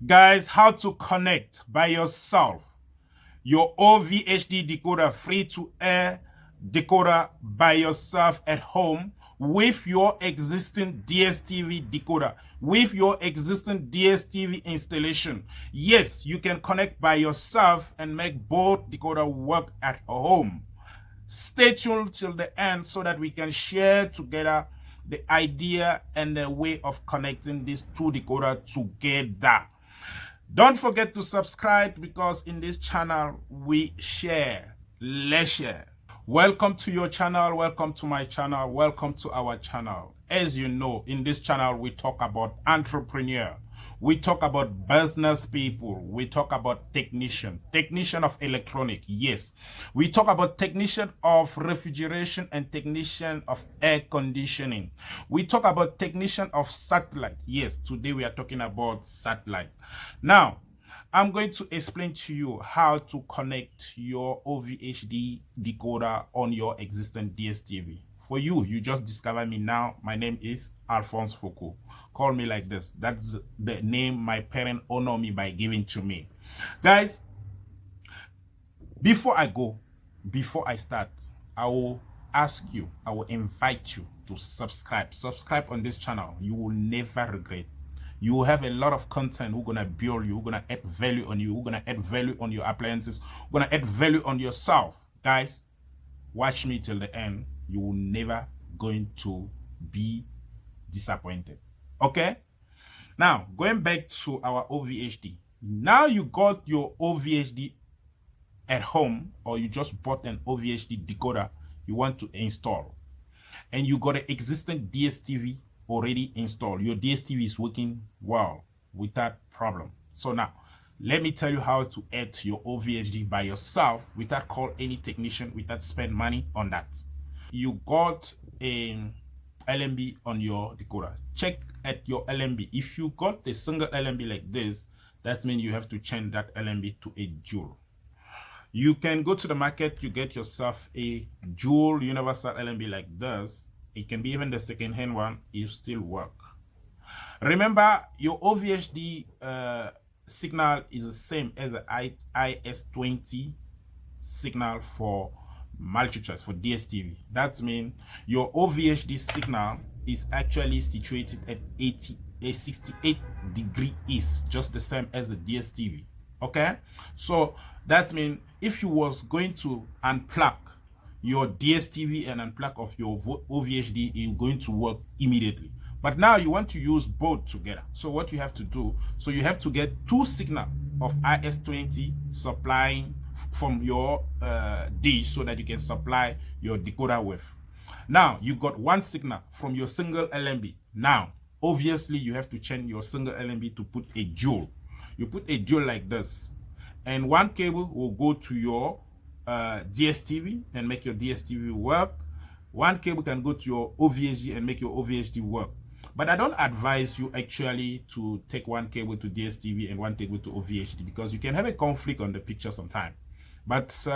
Guys, how to connect by yourself your OVHD decoder, free to air decoder by yourself at home with your existing DSTV decoder, with your existing DSTV installation. Yes, you can connect by yourself and make both decoder work at home. Stay tuned till the end so that we can share together the idea and the way of connecting these two decoders together. Don't forget to subscribe, because in this channel we share. Let's share. Welcome to your channel, welcome to my channel, welcome to our channel. As you know, in this channel we talk about entrepreneur, we talk about business people, we talk about technician of electronic, yes. We talk about technician of refrigeration and technician of air conditioning. We talk about technician of satellite. Yes, today we are talking about satellite. Now, I'm going to explain to you how to connect your OVHD decoder on your existing DSTV. For you, you just discover me now. My name is Alphonse Foucault. Call me like this. That's the name my parents honor me by giving to me. Guys, before I start, I will ask you, I will invite you to subscribe. Subscribe on this channel. You will never regret. You will have a lot of content who's gonna build you, who's gonna add value on you, who's gonna add value on your appliances, who's gonna add value on yourself. Guys, watch me till the end. You will never going to be disappointed. Okay? Now, going back to our OVHD. Now you got your OVHD at home, or you just bought an OVHD decoder you want to install, and you got an existing DSTV already installed. Your DSTV is working well without problem. So now let me tell you how to add to your OVHD by yourself without call any technician, without spend money on that. You got a LMB on your decoder. Check at your LMB. If you got a single LMB like this, that means you have to change that LMB to a dual. You can go to the market, you get yourself a dual universal LMB like this. It can be even the second-hand one, it still work. Remember, your OVHD signal is the same as the IS-20 signal for multi-choice, for DSTV. That means your OVHD signal is actually situated at 68 degrees east, just the same as the DSTV. Okay? So that means if you was going to unplug your DSTV and unplug of your OVHD, is going to work immediately. But now you want to use both together. So what you have to do, so you have to get two signal of IS-20 supplying from your dish, so that you can supply your decoder with. Now you got one signal from your single LMB. Now obviously you have to change your single LMB to put a dual. You put a dual like this, and one cable will go to your DSTV and make your DSTV work. One cable can go to your OVHD and make your OVHD work. But I don't advise you actually to take one cable to DSTV and one cable to OVHD, because you can have a conflict on the picture sometime. But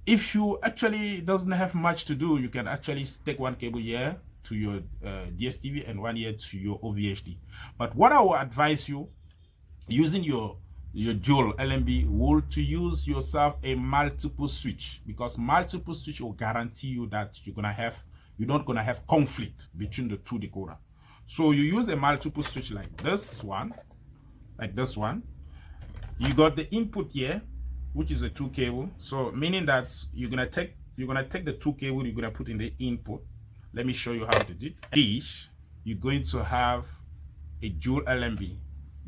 if you actually doesn't have much to do, you can actually take one cable here to your DSTV and one here to your OVHD. But what I will advise you, using your dual LMB, will to use yourself a multiple switch, because multiple switch will guarantee you that you're not gonna have conflict between the two decoder. So you use a multiple switch like this one. You got the input here, which is a 2 cable. So meaning that you're gonna take the 2 cable, you're gonna put in the input. Let me show you how to do it. Dish, you're going to have a dual LMB,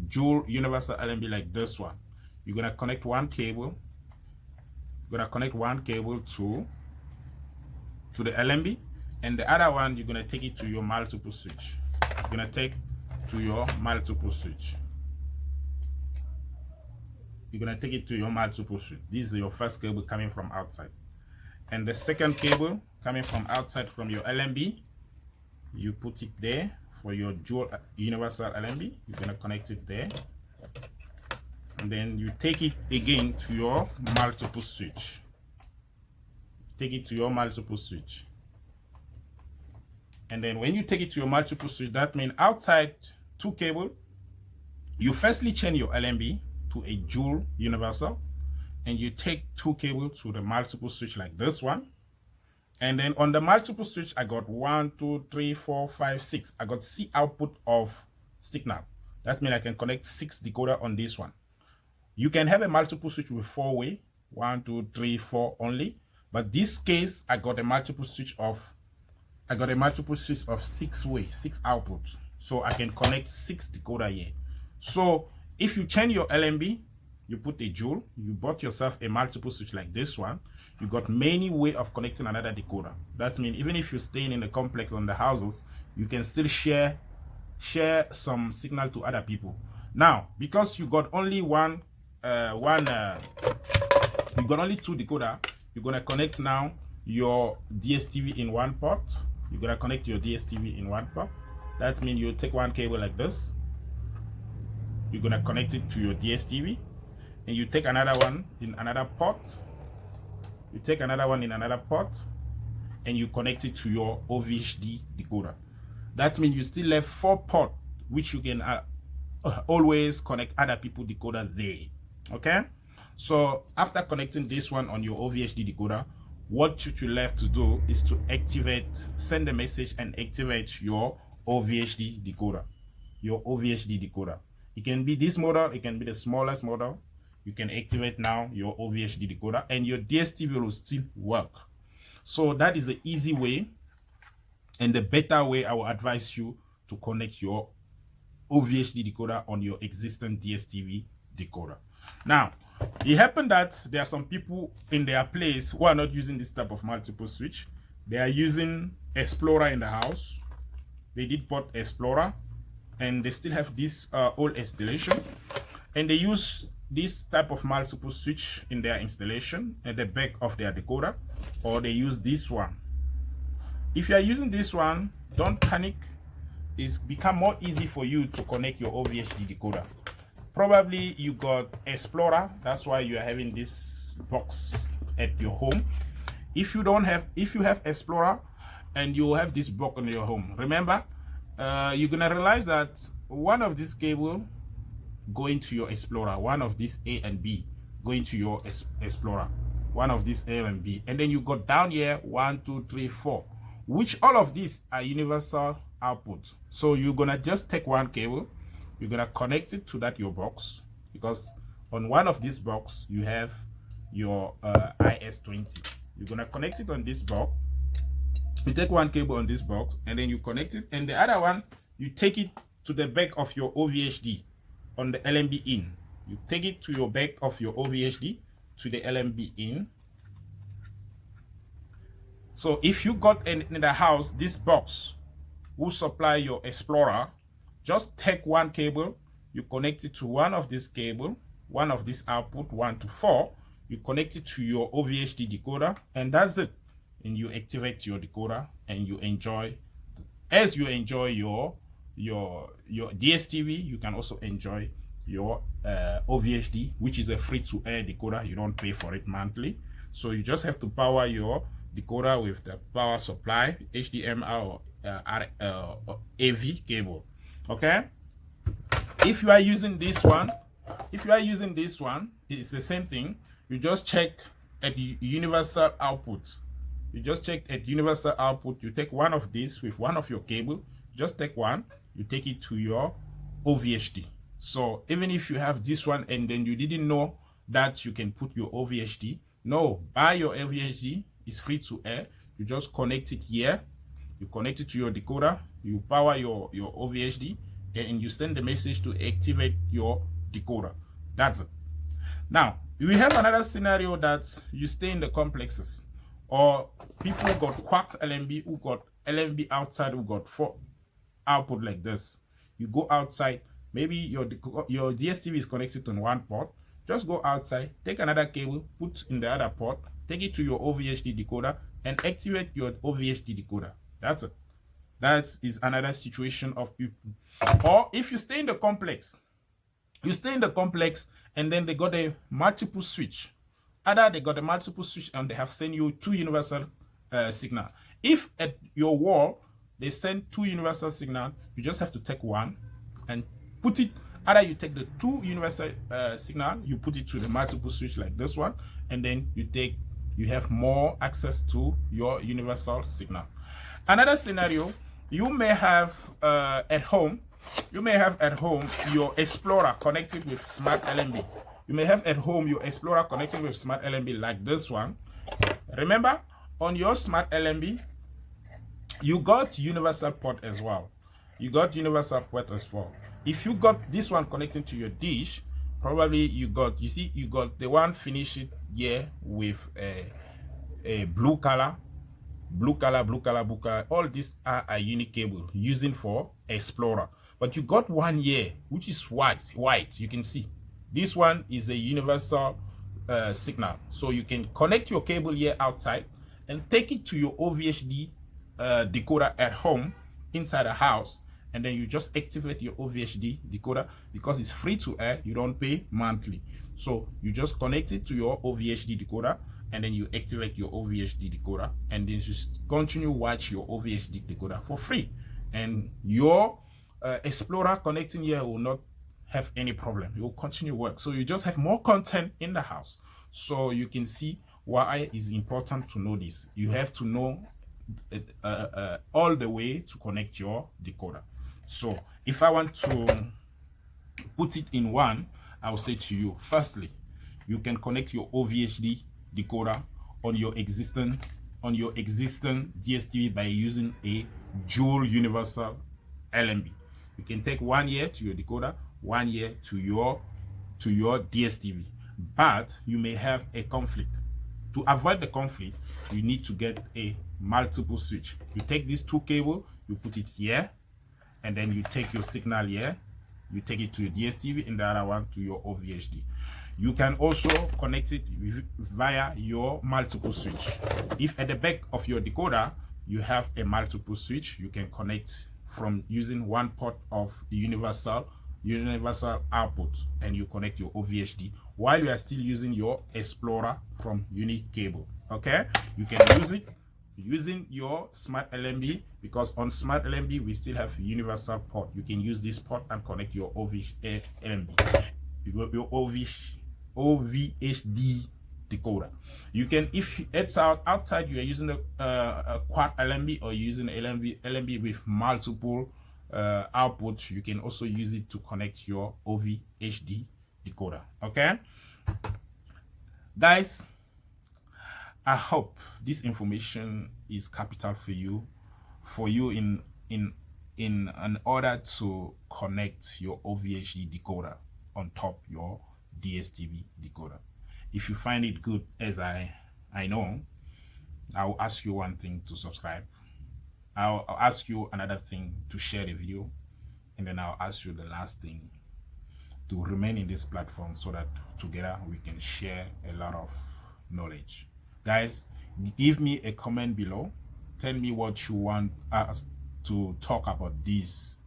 dual universal LMB like this one. You're gonna connect one cable. You're gonna connect one cable to the LMB, and the other one you're gonna take it to your multiple switch. You're gonna take to your multiple switch. You're gonna take it to your multiple switch. This is your first cable coming from outside, and the second cable coming from outside from your LMB, you put it there for your dual universal LMB. You're gonna connect it there, and then you take it again to your multiple switch. Take it to your multiple switch, and then when you take it to your multiple switch, that means outside 2 cable, You firstly chain your LNB to a dual universal, and you take 2 cables to the multiple switch like this one. And then on the multiple switch, I got 1, 2, 3, 4, 5, 6. I got C output of signal. That means I can connect 6 decoder on this one. You can have a multiple switch with 4-way, 1, 2, 3, 4 only. But this case, I got a multiple switch of 6-way, 6 output. So I can connect 6 decoder here. So if you change your LNB, you put a joule, you bought yourself a multiple switch like this one, you got many way of connecting another decoder. That means even if you're staying in the complex on the houses, you can still share some signal to other people. Now, because you got only you got only 2 decoder, you're gonna connect now your DSTV in one port. You're gonna connect your DSTV in one port. That means you take one cable like this. You're gonna connect it to your DSTV, and you take another one in another port. You take another one in another port, and you connect it to your OVHD decoder. That means you still have 4 ports, which you can always connect other people decoder there. Okay, so after connecting this one on your OVHD decoder, what you left to do is to send a message and activate your OVHD decoder. Your OVHD decoder. It can be this model, it can be the smallest model. You can activate now your OVHD decoder, and your DSTV will still work. So that is the easy way and the better way I will advise you to connect your OVHD decoder on your existing DSTV decoder. Now, it happened that there are some people in their place who are not using this type of multiple switch. They are using Explorer in the house. They did put Explorer, and they still have this old installation, and they use this type of multiple switch in their installation at the back of their decoder, or they use this one. If you are using this one, don't panic. It's become more easy for you to connect your OVHD decoder. Probably you got Explorer, that's why you are having this box at your home. If you have Explorer and you have this box in your home, remember, you're gonna realize that one of these cable going to your Explorer, one of these A and B going to your Explorer, one of these A and B, and then you got down here 1, 2, 3, 4, which all of these are universal output. So you're gonna just take one cable, you're gonna connect it to your box, because on one of these box you have your IS20. You're gonna connect it on this box. You take one cable on this box, and then you connect it, and the other one you take it to the back of your OVHD on the LNB in. You take it to your back of your OVHD to the LNB in. So if you got in the house this box who supply your Explorer, just take one cable, you connect it to one of this cable, one of this output 1 to 4, you connect it to your OVHD decoder, and that's it. And you activate your decoder, and you enjoy, as you enjoy your DSTV, you can also enjoy your OVHD, which is a free-to-air decoder. You don't pay for it monthly. So you just have to power your decoder with the power supply, HDMI or AV cable. Okay, if you are using this one, it's the same thing. You just check at the universal output. You just check at universal output. You take one of these with one of your cable. Just take one, you take it to your OVHD. So even if you have this one and then you didn't know that you can put your OVHD, no, buy your OVHD. It's free to air. You just connect it here. You connect it to your decoder. You power your OVHD, and you send the message to activate your decoder. That's it. Now, we have another scenario that you stay in the complexes, or people got quacked LNB, who got LNB outside, who got 4 output like this. You go outside, maybe your DSTV is connected on one port. Just go outside, take another cable, put in the other port, take it to your OVHD decoder, and activate your OVHD decoder. That's it. That is another situation of people. Or if you stay in the complex, and then they got a multiple switch. Either they got a multiple switch and they have sent you 2 universal signal. If at your wall they send 2 universal signal, you just have to take one and put it Either you take the two universal signal, you put it to the multiple switch like this one, and then you have more access to your universal signal. Another scenario, you may have at home your Explorer connected with Smart LNB. You may have at home your Explorer connected with Smart LNB like this one. Remember, on your Smart LNB, you got universal port as well. You got universal port as well. If you got this one connecting to your dish, probably you got the one finished here with a blue color. All these are a unique cable using for Explorer. But you got one here which is white. You can see this one is a universal signal, so you can connect your cable here outside and take it to your OVHD decoder at home inside the house, and then you just activate your OVHD decoder. Because it's free to air, you don't pay monthly, so you just connect it to your OVHD decoder, and then you activate your OVHD decoder, and then just continue watch your OVHD decoder for free, and your Explorer connecting here will not have any problem. It will continue work. So you just have more content in the house. So you can see why it's important to know this. You have to know all the way to connect your decoder. So if I want to put it in one, I will say to you, firstly, you can connect your OVHD decoder on your existing DSTV by using a dual universal LNB. You can take 1 year to your decoder, 1 year to your DSTV, but you may have a conflict. To avoid the conflict, you need to get a multiple switch. You take these two cable, you put it here, and then you take your signal here, you take it to your DSTV, and the other one to your OVHD. You can also connect it via your multiple switch. If at the back of your decoder you have a multiple switch, you can connect from using one port of universal output, and you connect your OVHD while you are still using your Explorer from unique cable. Okay, you can use it using your Smart LNB, because on Smart LNB we still have universal port. You can use this port and connect your OVHD decoder. You can, if it's outside you are using a quad LNB or using LNB with multiple output, you can also use it to connect your OVHD decoder. Okay, guys, I hope this information is capital for you in order to connect your OVHD decoder on top your DSTV decoder. If you find it good, as I know, I'll ask you one thing to subscribe. I'll ask you another thing to share the video, and then I'll ask you the last thing to remain in this platform so that together we can share a lot of knowledge. Guys, give me a comment below. Tell me what you want us to talk about this.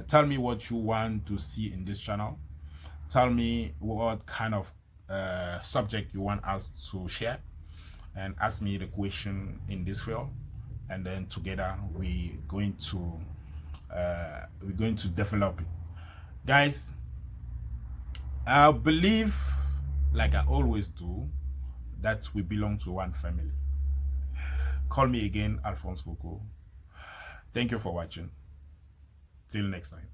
Tell me what you want to see in this channel. Tell me what kind of subject you want us to share, and ask me the question in this field, and then together we're going to develop it. Guys, I believe, like I always do, that we belong to one family. Call me again, Alphonse Foucault. Thank you for watching. Till next time.